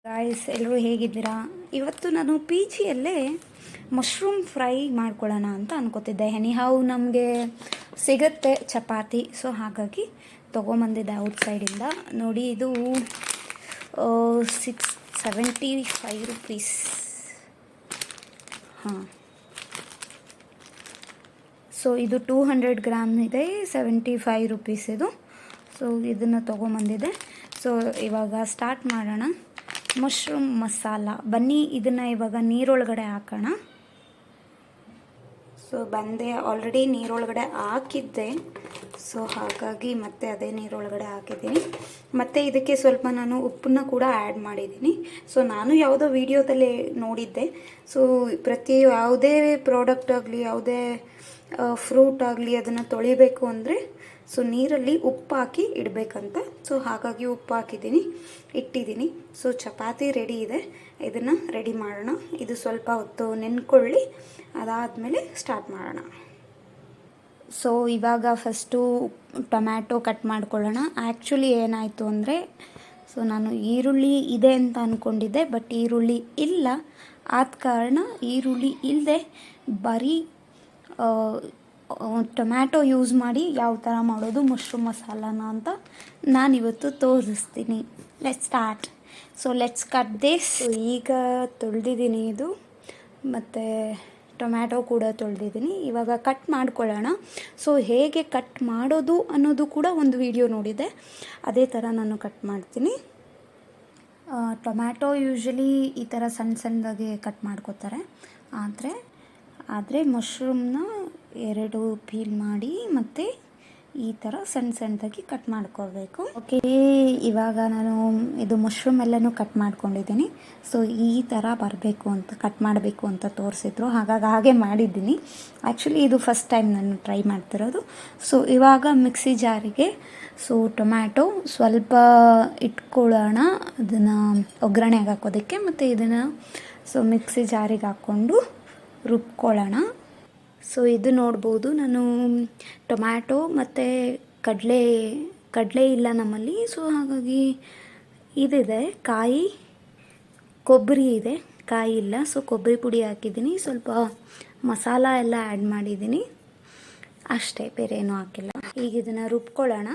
Guys, ಎಲ್ಲರೂ ಹೇಗಿದ್ದೀರಾ? ಇವತ್ತು ನಾನು ಪಿ ಜಿಯಲ್ಲೇ ಮಶ್ರೂಮ್ ಫ್ರೈ ಮಾಡ್ಕೊಳ್ಳೋಣ ಅಂತ ಅನ್ಕೋತಿದ್ದೆ. ಎನಿಹಾವ್ ನಮಗೆ ಸಿಗುತ್ತೆ ಚಪಾತಿ, ಸೊ ಹಾಗಾಗಿ ತೊಗೊಂಬಂದಿದ್ದೆ ಔಟ್ಸೈಡಿಂದ. ನೋಡಿ, ಇದು 675 ರುಪೀಸ್. ಹಾಂ, ಸೊ ಇದು 200 ಗ್ರಾಮ್ ಇದೆ, 75 ರುಪೀಸ್ ಇದು. ಸೊ ಇದನ್ನು ತೊಗೊಂಬಂದಿದ್ದೆ. ಸೊ ಇವಾಗ ಸ್ಟಾರ್ಟ್ ಮಾಡೋಣ. ಮಶ್ರೂಮ್ ಮಸಾಲ, ಬನ್ನಿ ಇದನ್ನು ಇವಾಗ ನೀರೊಳಗಡೆ ಹಾಕೋಣ. ಸೊ ಆಲ್ರೆಡಿ ನೀರೊಳಗಡೆ ಹಾಕಿದ್ದೆ, ಸೊ ಹಾಗಾಗಿ ಮತ್ತೆ ಅದೇ ನೀರೊಳಗಡೆ ಹಾಕಿದ್ದೀನಿ. ಮತ್ತು ಇದಕ್ಕೆ ಸ್ವಲ್ಪ ನಾನು ಉಪ್ಪನ್ನ ಕೂಡ ಆ್ಯಡ್ ಮಾಡಿದ್ದೀನಿ. ಸೊ ನಾನು ಯಾವುದೋ ವಿಡಿಯೋದಲ್ಲಿ ನೋಡಿದ್ದೆ, ಸೊ ಯಾವುದೇ ಪ್ರಾಡಕ್ಟ್ ಆಗಲಿ, ಯಾವುದೇ ಫ್ರೂಟ್ ಆಗಲಿ, ಅದನ್ನು ತೊಳಿಬೇಕು ಅಂದರೆ ಸೊ ನೀರಲ್ಲಿ ಉಪ್ಪು ಹಾಕಿ ಇಡಬೇಕಂತ. ಸೊ ಹಾಗಾಗಿ ಉಪ್ಪು ಹಾಕಿದ್ದೀನಿ, ಇಟ್ಟಿದ್ದೀನಿ. ಸೊ ಚಪಾತಿ ರೆಡಿ ಇದೆ, ಇದನ್ನು ರೆಡಿ ಮಾಡೋಣ. ಇದು ಸ್ವಲ್ಪ ಹೊತ್ತು ನೆನ್ಕೊಳ್ಳಿ, ಅದಾದಮೇಲೆ ಸ್ಟಾರ್ಟ್ ಮಾಡೋಣ. ಸೊ ಇವಾಗ ಫಸ್ಟು ಟೊಮ್ಯಾಟೊ ಕಟ್ ಮಾಡ್ಕೊಳ್ಳೋಣ. ಆ್ಯಕ್ಚುಲಿ ಏನಾಯಿತು ಅಂದರೆ, ಸೊ ನಾನು ಈರುಳ್ಳಿ ಇದೆ ಅಂತ ಅಂದ್ಕೊಂಡಿದ್ದೆ, ಬಟ್ ಈರುಳ್ಳಿ ಇಲ್ಲ. ಆದ ಕಾರಣ ಈರುಳ್ಳಿ ಇಲ್ಲದೆ ಬರೀ ಟೊಮ್ಯಾಟೊ ಯೂಸ್ ಮಾಡಿ ಯಾವ ಥರ ಮಾಡೋದು ಮಶ್ರೂಮ್ ಮಸಾಲಾನ ಅಂತ ನಾನಿವತ್ತು ತೋರಿಸ್ತೀನಿ. Let's start. So let's cut this. ಈಗ ತೊಳೆದಿದ್ದೀನಿ ಇದು, ಮತ್ತು ಟೊಮ್ಯಾಟೊ ಕೂಡ ತೊಳೆದಿದ್ದೀನಿ. ಇವಾಗ ಕಟ್ ಮಾಡ್ಕೊಳ್ಳೋಣ. ಸೊ ಹೇಗೆ ಕಟ್ ಮಾಡೋದು ಅನ್ನೋದು ಕೂಡ ಒಂದು ವಿಡಿಯೋ ನೋಡಿದೆ, ಅದೇ ಥರ ನಾನು ಕಟ್ ಮಾಡ್ತೀನಿ. ಟೊಮ್ಯಾಟೊ ಯೂಶ್ವಲಿ ಈ ಥರ ಸಣ್ಣ ಸಣ್ಣದಾಗಿ ಕಟ್ ಮಾಡ್ಕೋತಾರೆ, ಆದರೆ ಮಶ್ರೂಮ್ನ 2 ಪೀಲ್ ಮಾಡಿ ಮತ್ತು ಈ ಥರ ಸಣ್ಣ ಸಣ್ಣದಾಗಿ ಕಟ್ ಮಾಡ್ಕೋಬೇಕು. ಓಕೆ, ಇವಾಗ ನಾನು ಇದು ಮಶ್ರೂಮ್ ಎಲ್ಲನೂ ಕಟ್ ಮಾಡ್ಕೊಂಡಿದ್ದೀನಿ. ಸೊ ಈ ಥರ ಬರಬೇಕು ಅಂತ, ಕಟ್ ಮಾಡಬೇಕು ಅಂತ ತೋರಿಸಿದ್ರು, ಹಾಗೆ ಮಾಡಿದ್ದೀನಿ. ಆ್ಯಕ್ಚುಲಿ ಇದು ಫಸ್ಟ್ ಟೈಮ್ ನಾನು ಟ್ರೈ ಮಾಡ್ತಿರೋದು. ಸೊ ಇವಾಗ ಮಿಕ್ಸಿ ಜಾರಿಗೆ ಸೊ ಟೊಮ್ಯಾಟೊ ಸ್ವಲ್ಪ ಇಟ್ಕೊಳ್ಳೋಣ, ಅದನ್ನು ಒಗ್ಗರಣೆಗೆ ಹಾಕೋದಕ್ಕೆ. ಮತ್ತು ಇದನ್ನು ಸೊ ಮಿಕ್ಸಿ ಜಾರಿಗೆ ಹಾಕ್ಕೊಂಡು ರುಬ್ಕೊಳ್ಳೋಣ. ಸೊ ಇದು ನೋಡ್ಬೋದು, ನಾನು ಟೊಮ್ಯಾಟೊ ಮತ್ತು ಕಡಲೆ ಇಲ್ಲ ನಮ್ಮಲ್ಲಿ. ಸೊ ಹಾಗಾಗಿ ಇದಿದೆ, ಕೊಬ್ಬರಿ ಇದೆ, ಕಾಯಿ ಇಲ್ಲ. ಸೊ ಕೊಬ್ಬರಿ ಪುಡಿ ಹಾಕಿದ್ದೀನಿ, ಸ್ವಲ್ಪ ಮಸಾಲ ಎಲ್ಲ ಆ್ಯಡ್ ಮಾಡಿದ್ದೀನಿ ಅಷ್ಟೇ, ಬೇರೆ ಏನೂ ಹಾಕಿಲ್ಲ. ಈಗ ಇದನ್ನು ರುಬ್ಕೊಳ್ಳೋಣ.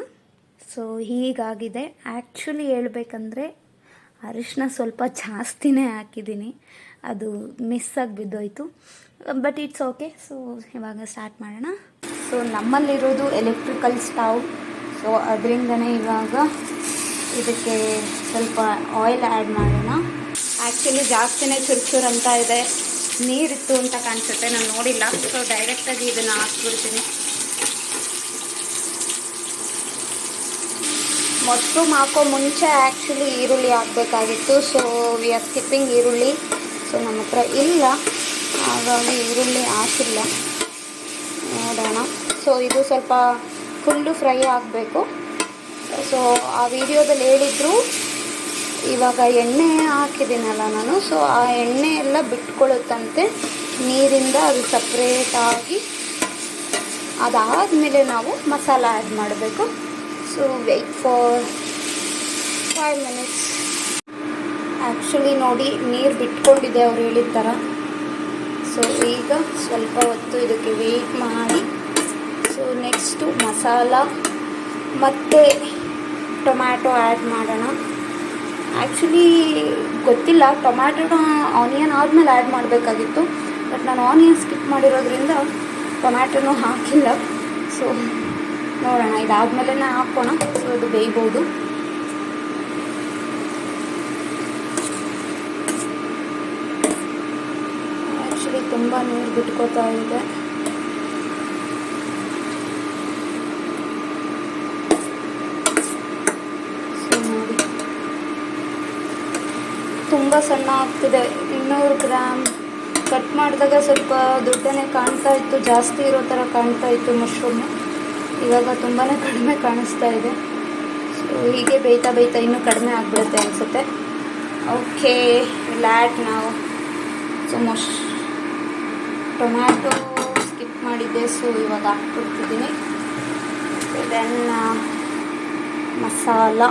ಸೊ ಹೀಗಾಗಿದೆ. ಆ್ಯಕ್ಚುಲಿ ಹೇಳ್ಬೇಕಂದ್ರೆ ಅರಿಶಿನ ಸ್ವಲ್ಪ ಜಾಸ್ತಿನೇ ಹಾಕಿದ್ದೀನಿ, ಅದು ಮಿಸ್ಸಾಗಿ ಬಿದ್ದೋಯ್ತು, ಬಟ್ ಇಟ್ಸ್ ಓಕೆ. ಸೊ ಇವಾಗ ಸ್ಟಾರ್ಟ್ ಮಾಡೋಣ. ಸೊ ನಮ್ಮಲ್ಲಿರೋದು ಎಲೆಕ್ಟ್ರಿಕಲ್ ಸ್ಟವ್, ಸೊ ಅದರಿಂದನೇ ಇವಾಗ ಇದಕ್ಕೆ ಸ್ವಲ್ಪ ಆಯಿಲ್ ಆ್ಯಡ್ ಮಾಡೋಣ. ಆ್ಯಕ್ಚುಲಿ ಜಾಸ್ತಿನೇ ಚುರುಚುರು ಅಂತ ಇದೆ, ನೀರಿತ್ತು ಅಂತ ಕಾಣಿಸುತ್ತೆ, ನಾನು ನೋಡಿಲ್ಲ. ಸೊ ಡೈರೆಕ್ಟಾಗಿ ಇದನ್ನು ಹಾಕ್ಬಿಡ್ತೀನಿ. ಮಶ್ರೂಮ್ ಹಾಕೋ ಮುಂಚೆ ಆ್ಯಕ್ಚುಲಿ ಈರುಳ್ಳಿ ಹಾಕಬೇಕಾಗಿತ್ತು. ಸೊ ವಿ ಆರ್ ಸ್ಕಿಪ್ಪಿಂಗ್ ಈರುಳ್ಳಿ. ಸೊ ನಮ್ಮ ಹತ್ರ ಇಲ್ಲ, ಹಾಗಾಗಿ ಈರುಳ್ಳಿ ಹಾಕಿಲ್ಲ. ನೋಡೋಣ. ಸೊ ಇದು ಸ್ವಲ್ಪ ಫುಲ್ಲು ಫ್ರೈ ಆಗಬೇಕು. ಸೊ ಆ ವಿಡಿಯೋದಲ್ಲಿ ಹೇಳಿದ್ರು, ಇವಾಗ ಎಣ್ಣೆ ಹಾಕಿದ್ದೀನಲ್ಲ ನಾನು, ಸೊ ಆ ಎಣ್ಣೆ ಎಲ್ಲ ಬಿಟ್ಕೊಳ್ಳುತ್ತಂತೆ ನೀರಿಂದ, ಅದು ಸಪ್ರೇಟಾಗಿ. ಅದಾದಮೇಲೆ ನಾವು ಮಸಾಲ ಆ್ಯಡ್ ಮಾಡಬೇಕು. So wait for 5 minutes. Actually ನೋಡಿ, ನೀರು ಬಿಟ್ಕೊಂಡಿದೆ ಅವ್ರು ಹೇಳಿದ ಥರ. ಸೊ ಈಗ ಸ್ವಲ್ಪ ಹೊತ್ತು ಇದಕ್ಕೆ ವೆಯ್ಟ್ ಮಾಡಿ, ಸೊ ನೆಕ್ಸ್ಟು ಮಸಾಲ ಮತ್ತು ಟೊಮ್ಯಾಟೊ ಆ್ಯಡ್ ಮಾಡೋಣ. ಆ್ಯಕ್ಚುಲಿ ಗೊತ್ತಿಲ್ಲ, ಟೊಮ್ಯಾಟೊನ ಆನಿಯನ್ ಆದಮೇಲೆ ಆ್ಯಡ್ ಮಾಡಬೇಕಾಗಿತ್ತು, ಬಟ್ ನಾನು ಆನಿಯನ್ ಸ್ಕಿಪ್ ಮಾಡಿರೋದ್ರಿಂದ ಟೊಮ್ಯಾಟೊನೂ ಹಾಕಿಲ್ಲ. ಸೊ ನೋಡೋಣ, ಇದಾದಮೇಲೆ ಹಾಕೋಣ. ಸೊ ಅದು ಬೇಯ್ಬೋದು. ಆ್ಯಕ್ಚುಲಿ ತುಂಬ ನೀರು ಬಿಟ್ಕೋತಾ ಇದೆ. ಸೊ ನೋಡಿ, ತುಂಬ ಸಣ್ಣ ಆಗ್ತಿದೆ. 200 ಗ್ರಾಮ್ ಕಟ್ ಮಾಡಿದಾಗ ಸ್ವಲ್ಪ ದೊಡ್ಡನೇ ಕಾಣ್ತಾ ಇತ್ತು, ಜಾಸ್ತಿ ಇರೋ ಥರ ಕಾಣ್ತಾ ಇತ್ತು ಮಶ್ರೂಮು. ಇವಾಗ ತುಂಬಾ ಕಡಿಮೆ ಕಾಣಿಸ್ತಾ ಇದೆ. ಸೊ ಹೀಗೆ ಬೇಯ್ತಾ ಇನ್ನೂ ಕಡಿಮೆ ಆಗಿಬಿಡುತ್ತೆ ಅನಿಸುತ್ತೆ. ಓಕೆ, ಲ್ಯಾಟ್ ನಾವು. ಸೊ ಟೊಮ್ಯಾಟೊ ಸ್ಕಿಪ್ ಮಾಡಿದ್ದೆ, ಸೊ ಇವಾಗ ಹಾಕ್ಬಿಡ್ತಿದ್ದೀನಿ. ದೆನ್ ಮಸಾಲ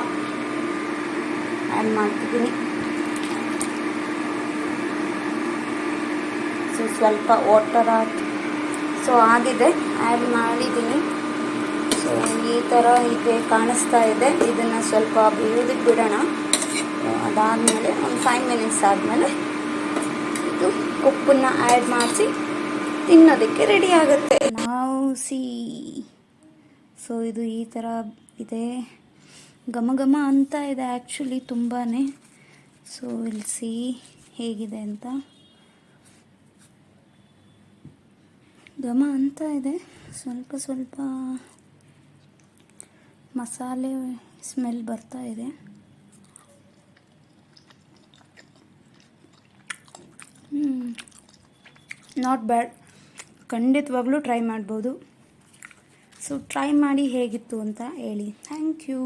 ಆ್ಯಡ್ ಮಾಡ್ತಿದ್ದೀನಿ. ಸ್ವಲ್ಪ ವಾಟರ್ ಹಾಕಿ ಸೊ ಆಗಿದೆ, ಆ್ಯಡ್ ಮಾಡಿದ್ದೀನಿ. ಸೊ ಈ ಥರ ಇದೆ, ಕಾಣಿಸ್ತಾ ಇದೆ. ಇದನ್ನು ಸ್ವಲ್ಪ ಬೇಯೋದಕ್ಕೆ ಬಿಡೋಣ. ಅದಾದಮೇಲೆ ಒಂದು 5 ಮಿನಿಟ್ಸ್ ಆದಮೇಲೆ ಇದು ಉಪ್ಪನ್ನು ಆ್ಯಡ್ ಮಾಡಿಸಿ ತಿನ್ನೋದಕ್ಕೆ ರೆಡಿ ಆಗುತ್ತೆ. ನಾವು ಸೊ ಇದು ಈ ಥರ ಇದೆ, ಘಮ ಘಮ ಅಂತ ಇದೆ ಆ್ಯಕ್ಚುಲಿ ತುಂಬಾ. ಸೊ ಇಲ್ಲಿ ಹೇಗಿದೆ ಅಂತ, ಘಮ ಅಂತ ಇದೆ, ಸ್ವಲ್ಪ ಸ್ವಲ್ಪ ಮಸಾಲೆ ಸ್ಮೆಲ್ ಬರ್ತಾ ಇದೆ. ನಾಟ್ ಬ್ಯಾಡ್, ಖಂಡಿತವಾಗ್ಲೂ ಟ್ರೈ ಮಾಡ್ಬೋದು. ಸೊ ಟ್ರೈ ಮಾಡಿ ಹೇಗಿತ್ತು ಅಂತ ಹೇಳಿ. Thank you.